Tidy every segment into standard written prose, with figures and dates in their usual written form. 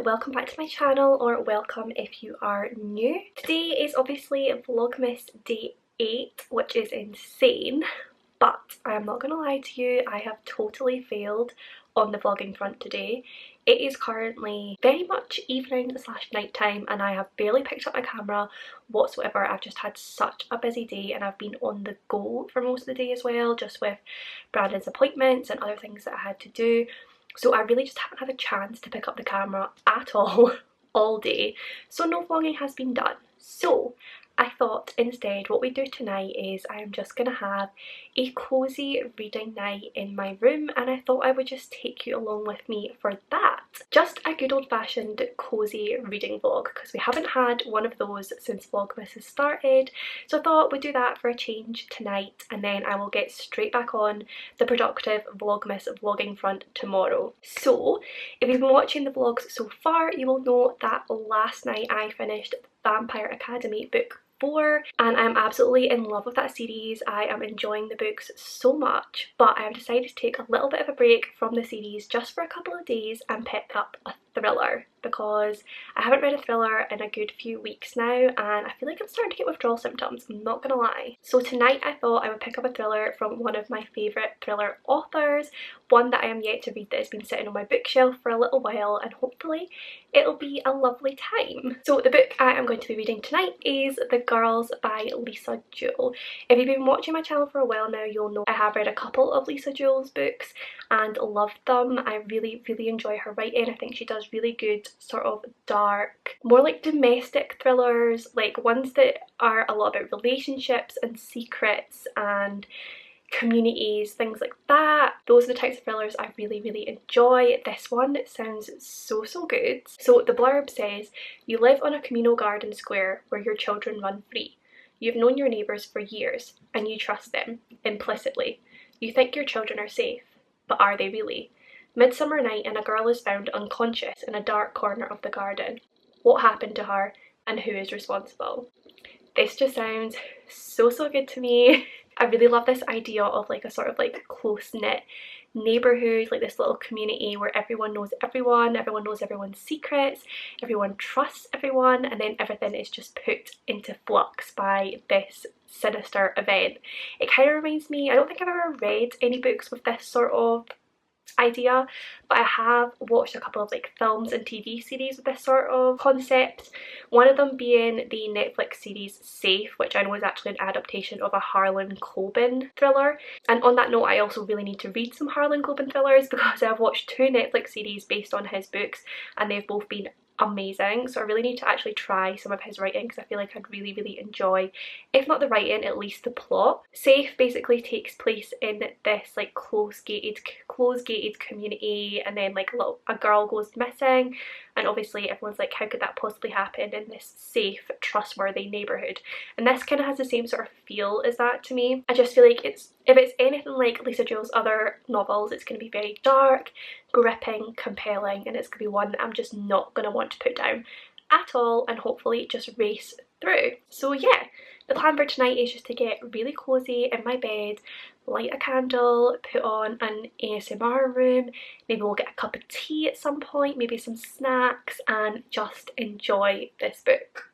welcome back to my channel, or welcome if you are new. Today is obviously Vlogmas day 8, which is insane, but I am not gonna lie to you, I have totally failed on the vlogging front today. It is currently very much evening / night time and I have barely picked up my camera whatsoever. I've just had such a busy day and I've been on the go for most of the day as well, just with Brandon's appointments and other things that I had to do. So I really just haven't had a chance to pick up the camera at all day. So no vlogging has been done. So I thought instead what we do tonight is I am just going to have a cozy reading night in my room, and I thought I would just take you along with me for that. Just a good old-fashioned cozy reading vlog, because we haven't had one of those since Vlogmas has started. So I thought we'd do that for a change tonight, and then I will get straight back on the productive Vlogmas vlogging front tomorrow. So if you've been watching the vlogs so far, you will know that last night I finished Vampire Academy book 4 and I'm absolutely in love with that series. I am enjoying the books so much, but I have decided to take a little bit of a break from the series just for a couple of days and pick up a thriller, because I haven't read a thriller in a good few weeks now and I feel like I'm starting to get withdrawal symptoms, I'm not gonna lie. So tonight I thought I would pick up a thriller from one of my favourite thriller authors, one that I am yet to read that has been sitting on my bookshelf for a little while, and hopefully it'll be a lovely time. So the book I am going to be reading tonight is The Girls by Lisa Jewell. If you've been watching my channel for a while now, you'll know I have read a couple of Lisa Jewell's books and loved them. I really enjoy her writing. I think she does really good sort of dark, more like domestic thrillers, like ones that are a lot about relationships and secrets and communities, things like that. Those are the types of thrillers I really enjoy. This one sounds so good. So the blurb says, you live on a communal garden square where your children run free. You've known your neighbours for years and you trust them implicitly. You think your children are safe, but are they really? Midsummer night and a girl is found unconscious in a dark corner of the garden. What happened to her and who is responsible? This just sounds so good to me. I really love this idea of like a sort of like close-knit neighbourhood, like this little community where everyone knows everyone knows everyone's secrets, everyone trusts everyone, and then everything is just put into flux by this sinister event. It kind of reminds me, I don't think I've ever read any books with this sort of idea, but I have watched a couple of like films and TV series with this sort of concept, one of them being the Netflix series Safe, which I know is actually an adaptation of a Harlan Coben thriller. And on that note, I also really need to read some Harlan Coben thrillers because I've watched 2 Netflix series based on his books and they've both been amazing, so I really need to actually try some of his writing because I feel like I'd really enjoy, if not the writing, at least the plot. Safe basically takes place in this like close gated community, and then like a girl goes missing, and obviously everyone's like, how could that possibly happen in this safe, trustworthy neighbourhood? And this kind of has the same sort of feel as that to me. I just feel like if it's anything like Lisa Jewell's other novels, it's going to be very dark, gripping, compelling, and it's going to be one that I'm just not going to want to put down at all and hopefully just race through. So yeah, the plan for tonight is just to get really cozy in my bed, light a candle, put on an ASMR room, maybe we'll get a cup of tea at some point, maybe some snacks, and just enjoy this book.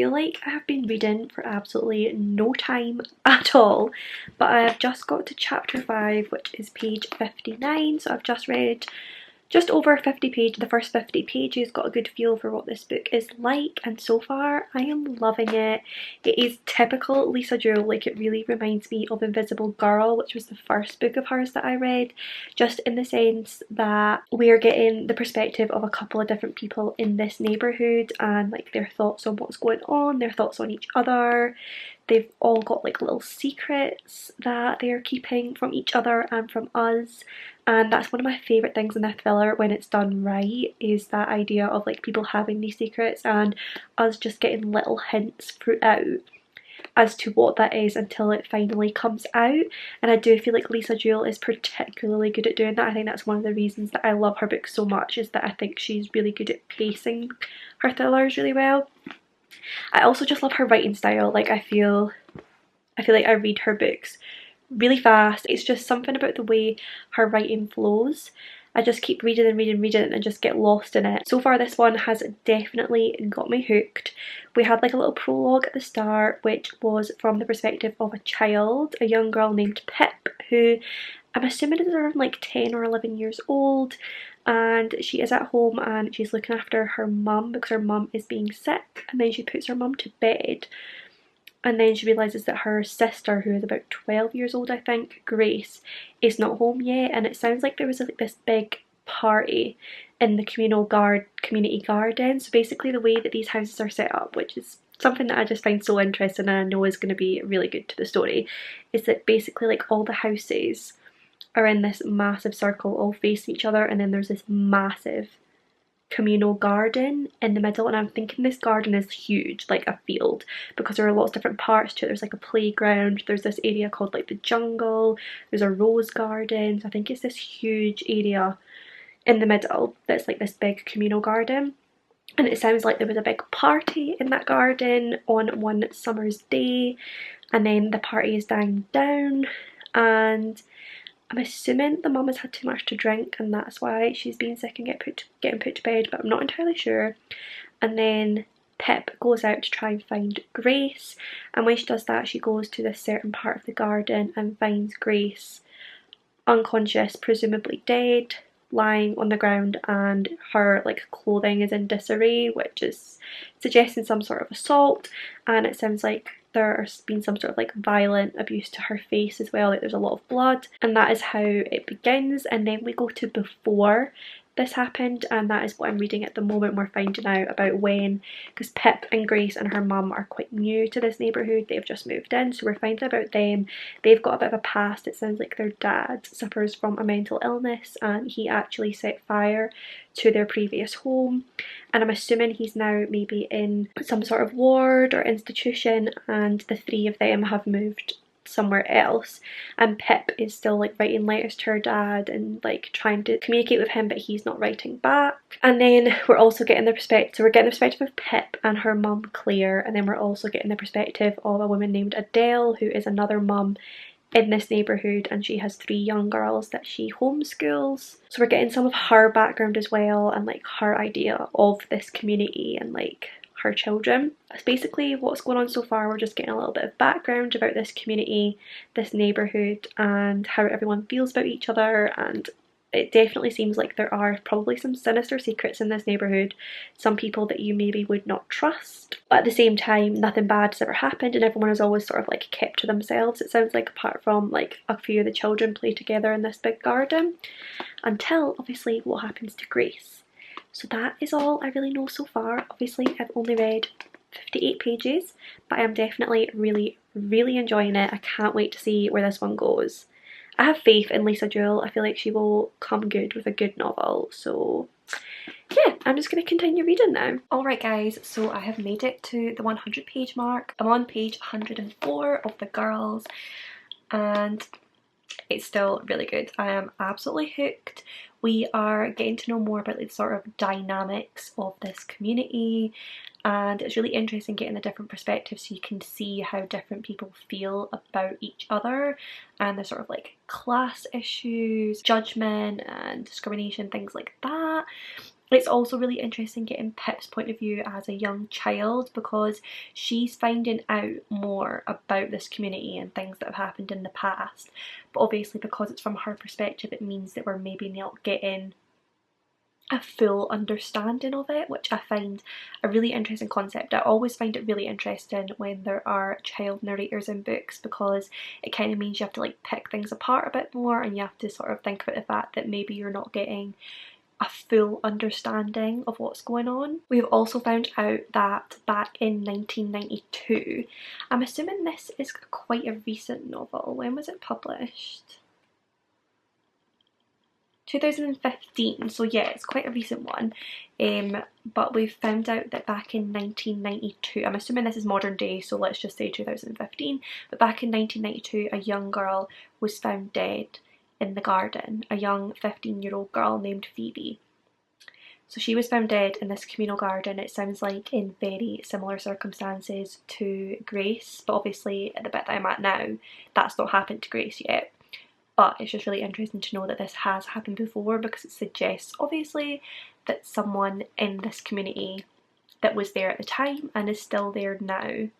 feel like I have been reading for absolutely no time at all, but I have just got to chapter 5, which is page 59, so I've just read just over 50 pages, the first 50 pages, got a good feel for what this book is like, and so far I am loving it. It is typical Lisa Jewell, like it really reminds me of Invisible Girl, which was the first book of hers that I read, just in the sense that we are getting the perspective of a couple of different people in this neighbourhood and like their thoughts on what's going on, their thoughts on each other. They've all got like little secrets that they are keeping from each other and from us, and that's one of my favourite things in a thriller when it's done right, is that idea of like people having these secrets and us just getting little hints throughout as to what that is until it finally comes out. And I do feel like Lisa Jewell is particularly good at doing that. I think that's one of the reasons that I love her books so much, is that I think she's really good at pacing her thrillers really well. I also just love her writing style. Like I feel like I read her books really fast. It's just something about the way her writing flows. I just keep reading and reading and just get lost in it. So far this one has definitely got me hooked. We had like a little prologue at the start, which was from the perspective of a child, a young girl named Pip, who I'm assuming is around like 10 or 11 years old, and she is at home and she's looking after her mum because her mum is being sick, and then she puts her mum to bed. And then she realises that her sister, who is about 12 years old I think, Grace, is not home yet, and it sounds like there was like this big party in the community garden. So basically the way that these houses are set up, which is something that I just find so interesting and I know is going to be really good to the story, is that basically like all the houses are in this massive circle all facing each other, and then there's this massive communal garden in the middle, and I'm thinking this garden is huge, like a field, because there are lots of different parts to it. There's like a playground, there's this area called like the jungle, there's a rose garden, so I think it's this huge area in the middle that's like this big communal garden. And it sounds like there was a big party in that garden on one summer's day, and then the party is dying down, and I'm assuming the mum has had too much to drink and that's why she's been sick and getting put to bed, but I'm not entirely sure. And then Pip goes out to try and find Grace, and when she does that she goes to this certain part of the garden and finds Grace unconscious, presumably dead, lying on the ground, and her like clothing is in disarray, which is suggesting some sort of assault, and it sounds like there's been some sort of like violent abuse to her face as well, like there's a lot of blood, and that is how it begins. And then we go to before this happened, and that is what I'm reading at the moment. We're finding out about when, because Pip and Grace and her mum are quite new to this neighbourhood, they've just moved in, so we're finding about them. They've got a bit of a past. It sounds like their dad suffers from a mental illness and he actually set fire to their previous home, and I'm assuming he's now maybe in some sort of ward or institution, and the three of them have moved somewhere else, and Pip is still like writing letters to her dad and like trying to communicate with him, but he's not writing back. And then we're also getting the perspective, of Pip and her mum Claire, and then we're also getting the perspective of a woman named Adele, who is another mum in this neighbourhood, and she has 3 young girls that she homeschools. So we're getting some of her background as well, and like her idea of this community and like her children. That's basically what's going on so far. We're just getting a little bit of background about this community, this neighbourhood, and how everyone feels about each other, and it definitely seems like there are probably some sinister secrets in this neighbourhood, some people that you maybe would not trust, but at the same time nothing bad has ever happened and everyone is always sort of like kept to themselves, it sounds like, apart from like a few of the children play together in this big garden, until obviously what happens to Grace. So that is all I really know so far. Obviously I've only read 58 pages, but I am definitely really enjoying it. I can't wait to see where this one goes. I have faith in Lisa Jewell. I feel like she will come good with a good novel, so yeah, I'm just going to continue reading now. Alright guys, so I have made it to the 100 page mark. I'm on page 104 of The Girls, and it's still really good. I am absolutely hooked. We are getting to know more about the sort of dynamics of this community, and it's really interesting getting the different perspectives so you can see how different people feel about each other, and the sort of like class issues, judgment and discrimination, things like that. it's also really interesting getting Pip's point of view as a young child, because she's finding out more about this community and things that have happened in the past, but obviously because it's from her perspective it means that we're maybe not getting a full understanding of it, which I find a really interesting concept. I always find it really interesting when there are child narrators in books, because it kind of means you have to like pick things apart a bit more, and you have to sort of think about the fact that maybe you're not getting a full understanding of what's going on. We've also found out that back in 1992, I'm assuming this is quite a recent novel. When was it published? 2015, so yeah, it's quite a recent one, but we've found out that back in 1992, I'm assuming this is modern day, so let's just say 2015, but back in 1992 a young girl was found dead in the garden, a young 15-year-old girl named Phoebe. So she was found dead in this communal garden. It sounds like in very similar circumstances to Grace, but obviously at the bit that I'm at now, that's not happened to Grace yet. But it's just really interesting to know that this has happened before, because it suggests obviously that someone in this community that was there at the time and is still there now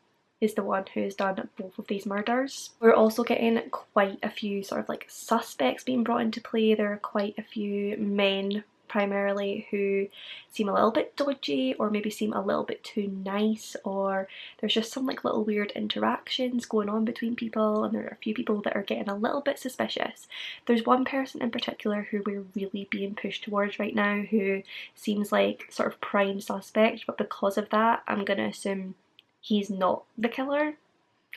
is the one who has done both of these murders. We're also getting quite a few sort of like suspects being brought into play. There are quite a few men primarily who seem a little bit dodgy, or maybe seem a little bit too nice, or there's just some like little weird interactions going on between people, and there are a few people that are getting a little bit suspicious. There's one person in particular who we're really being pushed towards right now, who seems like sort of prime suspect, but because of that I'm gonna assume he's not the killer.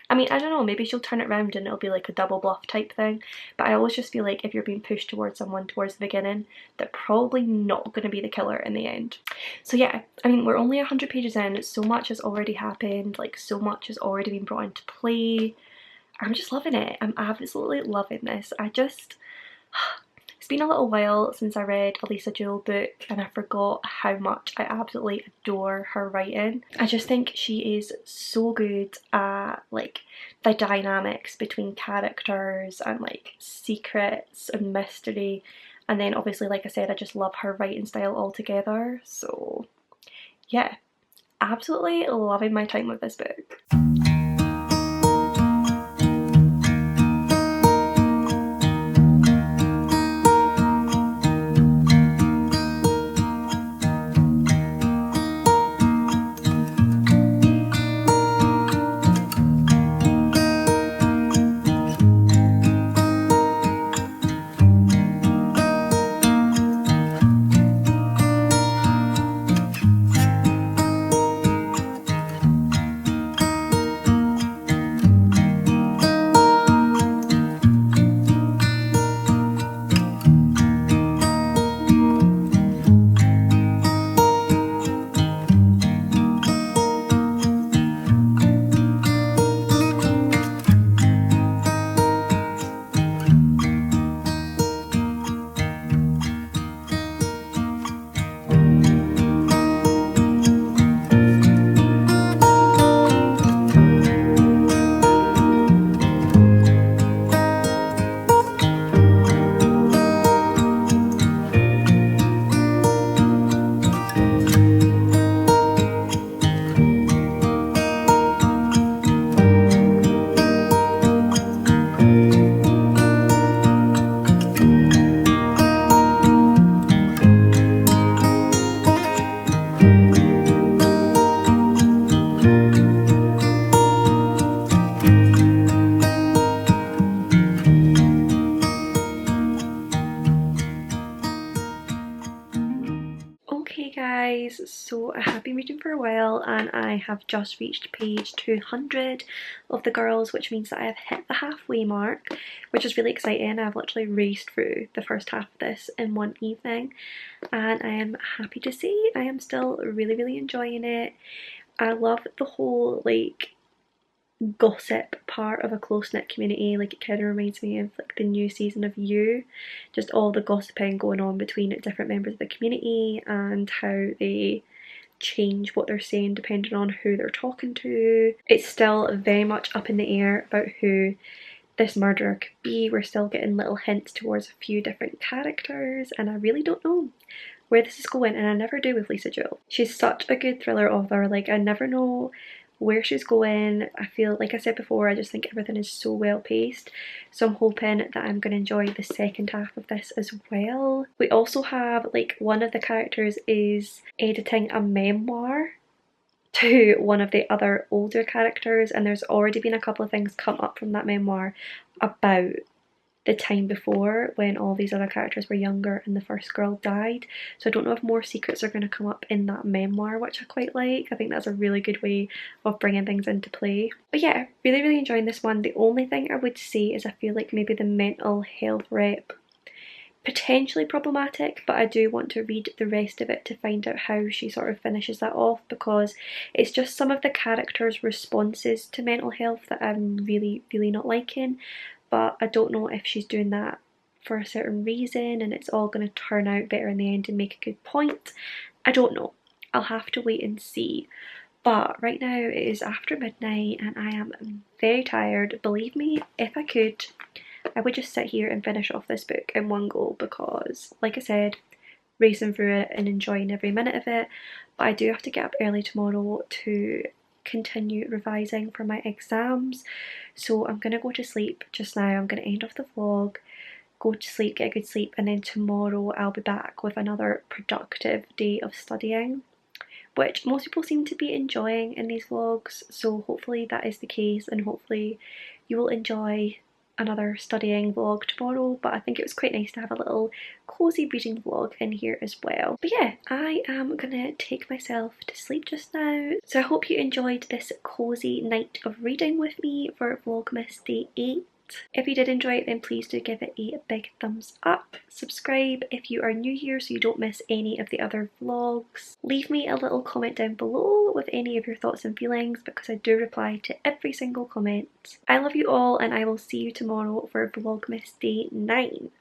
I mean, I don't know, maybe she'll turn it around and it'll be like a double bluff type thing, but I always just feel like if you're being pushed towards someone towards the beginning, they're probably not going to be the killer in the end. So yeah, I mean, we're only 100 pages in, so much has already happened, like so much has already been brought into play. I'm just loving it. I'm absolutely loving this. It's been a little while since I read a Lisa Jewell book, and I forgot how much I absolutely adore her writing. I just think she is so good at like the dynamics between characters and like secrets and mystery, and then obviously, like I said, I just love her writing style altogether. So yeah, absolutely loving my time with this book. So I have been reading for a while, and I have just reached page 200 of The Girls, which means that I have hit the halfway mark, which is really exciting. I've literally raced through the first half of this in one evening, and I am happy to say I am still really enjoying it. I love the whole like gossip part of a close-knit community. Like, it kind of reminds me of like the new season of You, just all the gossiping going on between different members of the community and how they change what they're saying depending on who they're talking to. It's still very much up in the air about who this murderer could be. We're still getting little hints towards a few different characters, and I really don't know. where this is going, and I never do with Lisa Jewell. She's such a good thriller author, like I never know where she's going. I feel, like I said before, I just think everything is so well paced, so I'm hoping that I'm going to enjoy the second half of this as well. We also have, like, one of the characters is editing a memoir to one of the other older characters, and there's already been a couple of things come up from that memoir about the time before when all these other characters were younger and the first girl died. So I don't know if more secrets are going to come up in that memoir, which I quite like. I think that's a really good way of bringing things into play. But yeah, really enjoying this one. The only thing I would say is I feel like maybe the mental health rep potentially problematic, but I do want to read the rest of it to find out how she sort of finishes that off, because it's just some of the characters' responses to mental health that I'm really not liking. But I don't know if she's doing that for a certain reason and it's all going to turn out better in the end and make a good point. I don't know. I'll have to wait and see. But right now it is after midnight and I am very tired. Believe me, if I could, I would just sit here and finish off this book in one go, because, like I said, racing through it and enjoying every minute of it. But I do have to get up early tomorrow to continue revising for my exams, so I'm gonna go to sleep just now. I'm gonna end off the vlog, go to sleep, get a good sleep, and then tomorrow I'll be back with another productive day of studying, which most people seem to be enjoying in these vlogs, so hopefully that is the case and hopefully you will enjoy another studying vlog tomorrow. But I think it was quite nice to have a little cozy reading vlog in here as well. But yeah, I am gonna take myself to sleep just now. So I hope you enjoyed this cozy night of reading with me for Vlogmas Day 8. If you did enjoy it, then please do give it a big thumbs up. Subscribe if you are new here so you don't miss any of the other vlogs. Leave me a little comment down below with any of your thoughts and feelings, because I do reply to every single comment. I love you all and I will see you tomorrow for Vlogmas Day 9.